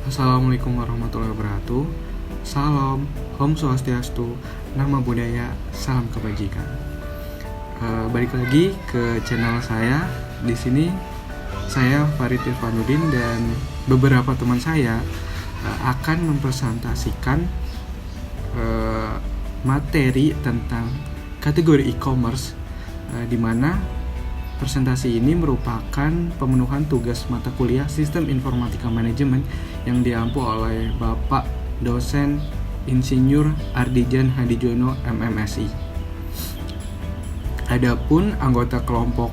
Assalamualaikum warahmatullahi wabarakatuh. Salam, Om Swastiastu, Nama Budaya, Salam Kebajikan. Balik lagi ke channel saya. Di sini saya Farid Irfanuddin dan beberapa teman saya akan mempresentasikan materi tentang kategori e-commerce, di mana presentasi ini merupakan pemenuhan tugas mata kuliah Sistem Informatika Manajemen yang diampu oleh Bapak Dosen Insinyur Ardijan Hadijono MMSI. Adapun anggota kelompok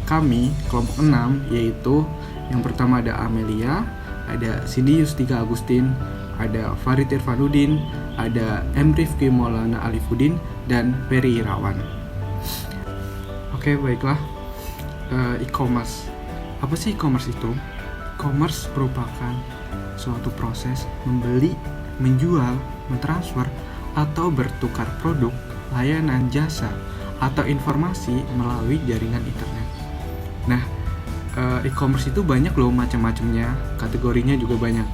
kami, kelompok 6, yaitu yang pertama ada Amelia, ada Cindy Yustika Agustin, ada Farid Irfanuddin, ada M. Rifki Maulana Alifuddin, dan Ferry Irawan. Oke, baiklah. E-commerce. Apa sih e-commerce itu? E-commerce merupakan suatu proses membeli, menjual, mentransfer, atau bertukar produk, layanan, jasa, atau informasi melalui jaringan internet. Nah, e-commerce itu banyak loh macam-macamnya, kategorinya juga banyak.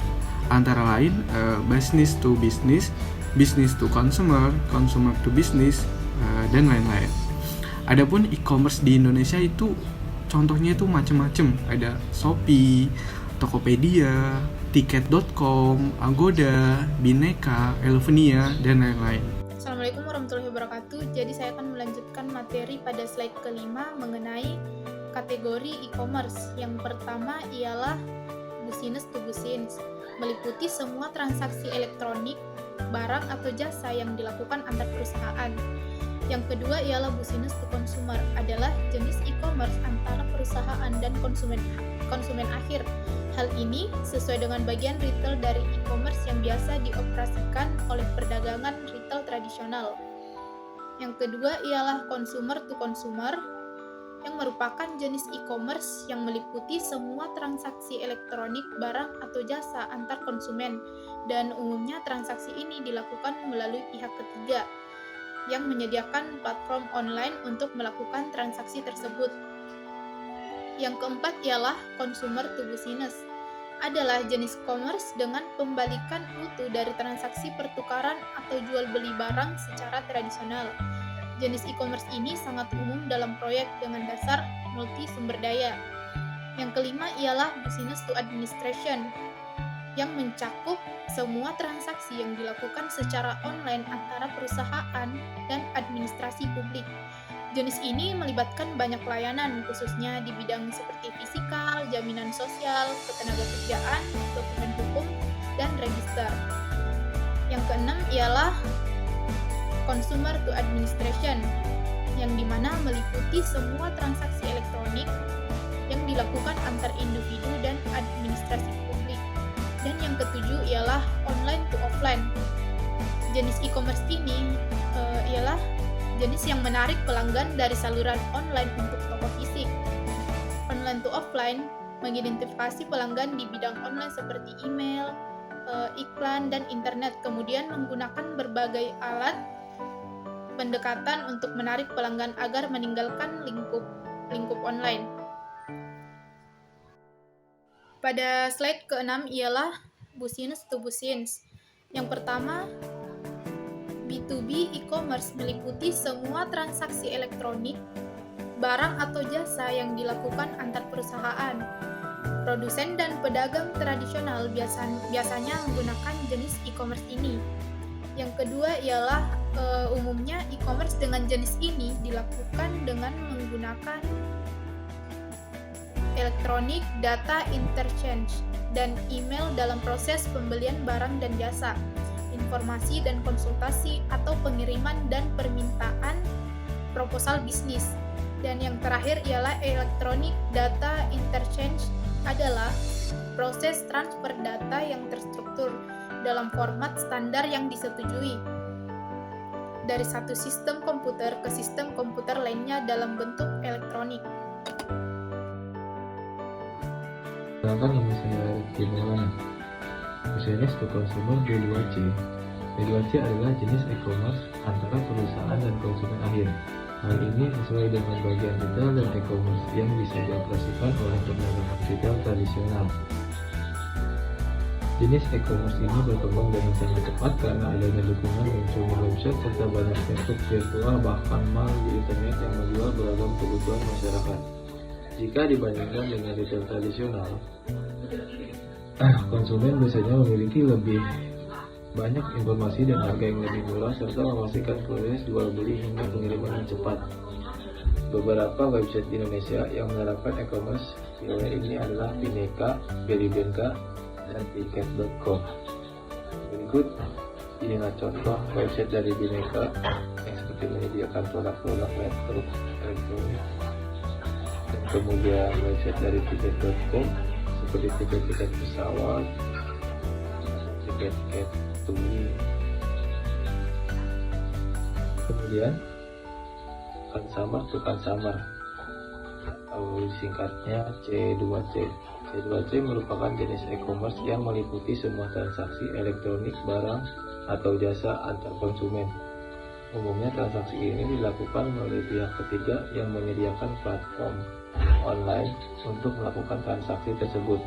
Antara lain business to business, business to consumer, consumer to business, dan lain-lain. Adapun e-commerce di Indonesia itu contohnya itu macam-macam. Ada Shopee, Tokopedia, Tiket.com, Agoda, Bineka, Elevenia, dan lain-lain. Assalamualaikum warahmatullahi wabarakatuh. Jadi saya akan melanjutkan materi pada slide kelima mengenai kategori e-commerce. Yang pertama ialah business to business, meliputi semua transaksi elektronik, barang atau jasa yang dilakukan antar perusahaan. Yang kedua ialah business to consumer, adalah jenis e-commerce antara perusahaan dan konsumen akhir. Hal ini sesuai dengan bagian retail dari e-commerce yang biasa dioperasikan oleh perdagangan retail tradisional. Yang kedua ialah consumer to consumer, yang merupakan jenis e-commerce yang meliputi semua transaksi elektronik, barang atau jasa antar konsumen, dan umumnya transaksi ini dilakukan melalui pihak ketiga yang menyediakan platform online untuk melakukan transaksi tersebut. Yang keempat ialah consumer to business, adalah jenis commerce dengan pembalikan mutu dari transaksi pertukaran atau jual beli barang secara tradisional. Jenis e-commerce ini sangat umum dalam proyek dengan dasar multi sumber daya. Yang kelima ialah business to administration, yang mencakup semua transaksi yang dilakukan secara online antara perusahaan dan administrasi publik. Jenis ini melibatkan banyak layanan, khususnya di bidang seperti fisikal, jaminan sosial, ketenagakerjaan, dokumen hukum, dan register. Yang keenam ialah consumer to administration, yang dimana meliputi semua transaksi elektronik yang dilakukan antar individu dan administrasi publik. Dan yang ketujuh ialah online to offline. Jenis e-commerce ini ialah jenis yang menarik pelanggan dari saluran online untuk toko fisik. Online to offline mengidentifikasi pelanggan di bidang online seperti email, iklan, dan internet, kemudian menggunakan berbagai alat pendekatan untuk menarik pelanggan agar meninggalkan lingkup online. Pada slide ke-6 ialah business to business. Yang pertama, B2B e-commerce meliputi semua transaksi elektronik, barang atau jasa yang dilakukan antar perusahaan. Produsen dan pedagang tradisional biasanya menggunakan jenis e-commerce ini. Yang kedua ialah umumnya e-commerce dengan jenis ini dilakukan dengan menggunakan elektronik, data interchange, dan email dalam proses pembelian barang dan jasa, informasi dan konsultasi atau pengiriman dan permintaan proposal bisnis. Dan yang terakhir ialah elektronik data interchange, adalah proses transfer data yang terstruktur dalam format standar yang disetujui dari satu sistem komputer ke sistem komputer lainnya dalam bentuk elektronik. Perkenalkan, nama saya Rifki Maulana. Business to consumer B2C. B2C adalah jenis e-commerce antara perusahaan dan konsumen akhir. Hal ini sesuai dengan bagian retail dan e-commerce yang bisa dioperasikan oleh pedagang retail tradisional. Jenis e-commerce ini berkembang dengan sangat cepat karena adanya dukungan munculnya website serta banyaknya toko virtual bahkan mall di internet yang menjual beragam kebutuhan masyarakat. Jika dibandingkan dengan retail tradisional, konsumen biasanya memiliki lebih banyak informasi dan harga yang lebih murah serta memastikan proses jual beli hingga pengiriman yang cepat. Beberapa website di Indonesia yang menerapkan e-commerce pionir ini adalah Bineka, Belibenka, dan Tiket.com. Berikut inilah contoh website dari Bineka yang seperti menyediakan produk-produk elektronik, dan kemudian website dari Tiket.com seperti tiket-tiket pesawat, tiket-tiket touring. Kemudian Tukang Samar atau singkatnya C2C. C2C merupakan jenis e-commerce yang meliputi semua transaksi elektronik barang atau jasa antar konsumen. Umumnya transaksi ini dilakukan melalui pihak ketiga yang menyediakan platform online untuk melakukan transaksi tersebut.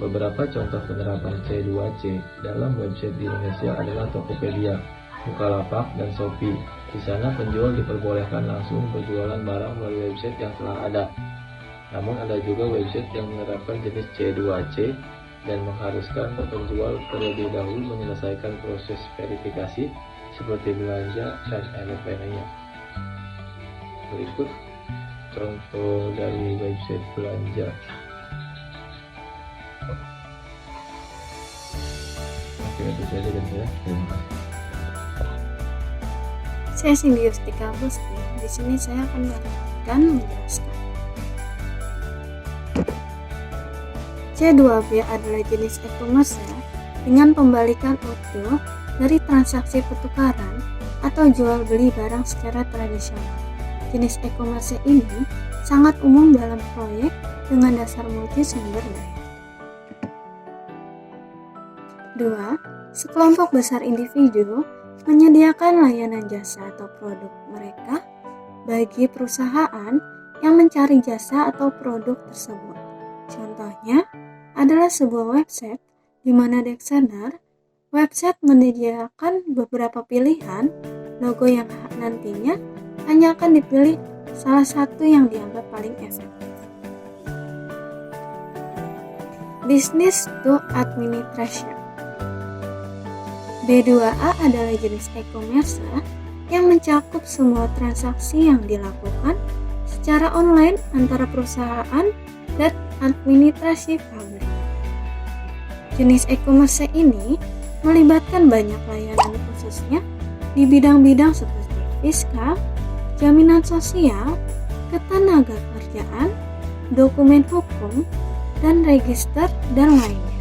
Beberapa contoh penerapan C2C dalam website di Indonesia adalah Tokopedia, Bukalapak, dan Shopee. Di sana penjual diperbolehkan langsung berjualan barang melalui website yang telah ada. Namun ada juga website yang menerapkan jenis C2C dan mengharuskan penjual terlebih dahulu menyelesaikan proses verifikasi seperti belanja dan NPWP-nya. Berikut contoh dari website belanja. Oke, itu saja dan saya. Terima kasih. Saya Cindy Yustika Agustin. Di sini saya akan menjelaskan. C2B adalah jenis e-commerce dengan pembalikan utuh dari transaksi pertukaran atau jual beli barang secara tradisional. Jenis e-commerce ini sangat umum dalam proyek dengan dasar multi sumber daya. 2. Sekelompok besar individu menyediakan layanan jasa atau produk mereka bagi perusahaan yang mencari jasa atau produk tersebut. Contohnya adalah sebuah website di mana desainer website menyediakan beberapa pilihan logo yang nantinya hanya akan dipilih salah satu yang dianggap paling efektif. Business to Administration. B2A adalah jenis e-commerce yang mencakup semua transaksi yang dilakukan secara online antara perusahaan dan administrasi publik. Jenis e-commerce ini melibatkan banyak layanan khususnya di bidang-bidang seperti fiskal, jaminan sosial, ketenagakerjaan, dokumen hukum, dan register, dan lainnya.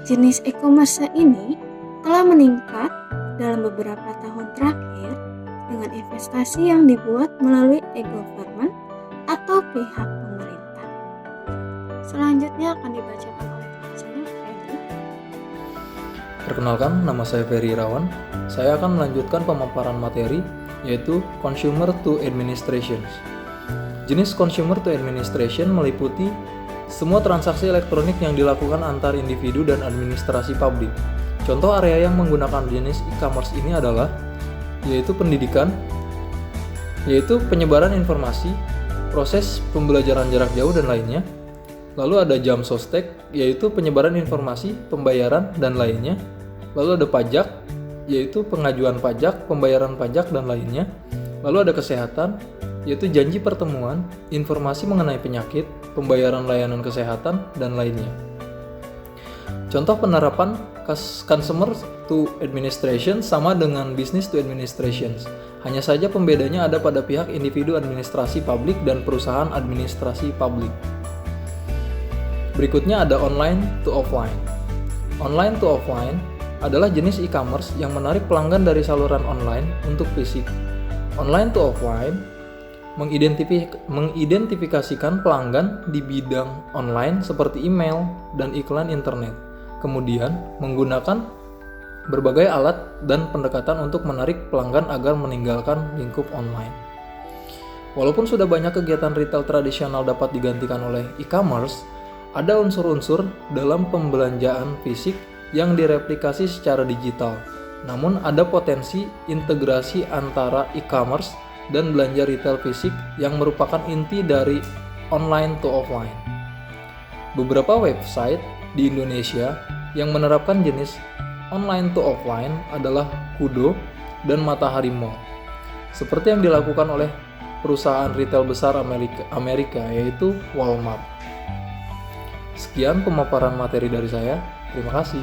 Jenis e-commerce ini telah meningkat dalam beberapa tahun terakhir dengan investasi yang dibuat melalui e-government atau pihak pemerintah. Selanjutnya akan dibacakan oleh teman saya, Ferry. Perkenalkan, nama saya Ferry Irawan. Saya akan melanjutkan pemaparan materi yaitu Consumer to Administration. Jenis Consumer to Administration meliputi semua transaksi elektronik yang dilakukan antar individu dan administrasi publik. Contoh area yang menggunakan jenis e-commerce ini adalah yaitu pendidikan, yaitu penyebaran informasi, proses pembelajaran jarak jauh dan lainnya. Lalu ada jam sostek, yaitu penyebaran informasi, pembayaran dan lainnya. Lalu ada pajak, yaitu pengajuan pajak, pembayaran pajak dan lainnya. Lalu ada kesehatan, yaitu janji pertemuan, informasi mengenai penyakit, pembayaran layanan kesehatan dan lainnya. Contoh penerapan Consumer to Administration sama dengan Business to Administration. Hanya saja pembedanya ada pada pihak individu administrasi publik dan perusahaan administrasi publik. Berikutnya ada Online to Offline. Online to Offline adalah jenis e-commerce yang menarik pelanggan dari saluran online untuk fisik. Online to Offline mengidentifikasikan pelanggan di bidang online seperti email dan iklan internet. Kemudian menggunakan berbagai alat dan pendekatan untuk menarik pelanggan agar meninggalkan lingkup online. Walaupun sudah banyak kegiatan retail tradisional dapat digantikan oleh e-commerce, Ada unsur-unsur dalam pembelanjaan fisik yang direplikasi secara digital, namun ada potensi integrasi antara e-commerce dan belanja retail fisik yang merupakan inti dari online to offline. Beberapa website di Indonesia yang menerapkan jenis online to offline adalah Kudo dan Matahari Mall, seperti yang dilakukan oleh perusahaan retail besar Amerika yaitu Walmart. Sekian pemaparan materi dari saya. Terima kasih.